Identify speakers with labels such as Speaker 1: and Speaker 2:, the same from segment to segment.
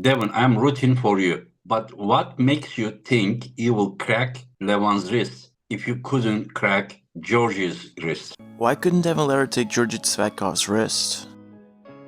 Speaker 1: Devon, I'm rooting for you. But what makes you think you will crack Levan's wrist if you couldn't crack Georgi'S wrist?
Speaker 2: Why couldn't Devon Larratt take Georgi'S wrist?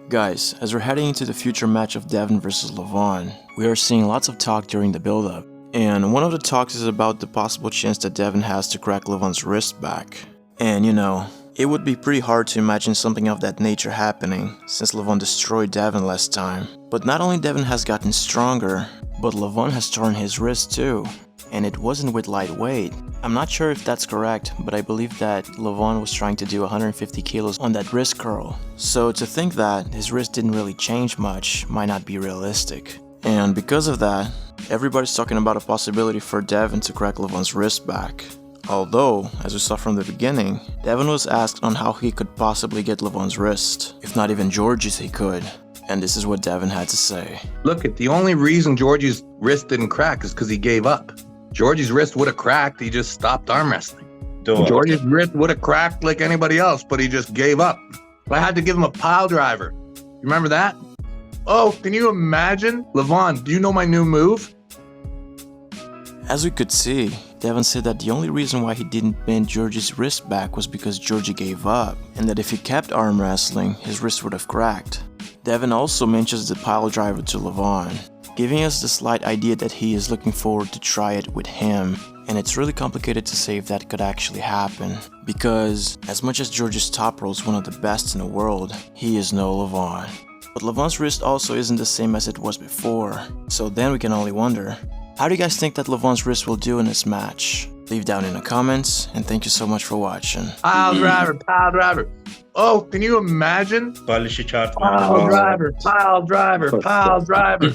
Speaker 2: Guys, as we're heading into the future match of Devon versus Levan, we are seeing lots of talk during the build-up. And one of the talks is about the possible chance that Devon has to crack Levan's wrist back. And you know, it would be pretty hard to imagine something of that nature happening, since Levan destroyed Devon last time. But not only Devon has gotten stronger, but Levan has torn his wrist too. And it wasn't with lightweight. I'm not sure if that's correct, but I believe that Levan was trying to do 150 kilos on that wrist curl. So to think that his wrist didn't really change much might not be realistic. And because of that, everybody's talking about a possibility for Devon to crack Levan's wrist back. Although, as we saw from the beginning, Devon was asked on how he could possibly get Levan's wrist. If not even Georgi'S, he could. And this is what Devon had to say.
Speaker 3: Look, the only reason Georgi'S wrist didn't crack is because he gave up. Georgi'S wrist would have cracked, he just stopped arm wrestling. Georgi'S wrist would have cracked like anybody else, but he just gave up. I had to give him a pile driver. You remember that? Oh, can you imagine? Levan, do you know my new move?
Speaker 2: As we could see, Devon said that the only reason why he didn't bend Georgi'S wrist back was because Georgi gave up, and that if he kept arm wrestling, his wrist would have cracked. Devon also mentions the pile driver to Levan, giving us the slight idea that he is looking forward to try it with him, and it's really complicated to say if that could actually happen, because as much as Georgi'S top roll is one of the best in the world, he is no Levan. But Levan's wrist also isn't the same as it was before, so then we can only wonder, how do you guys think that Levan's wrist will do in this match? Leave down in the comments, and thank you so much for watching.
Speaker 3: Pile driver, pile driver. Oh, can you imagine?
Speaker 4: Pile driver,
Speaker 3: Pile driver, pile driver, pile driver.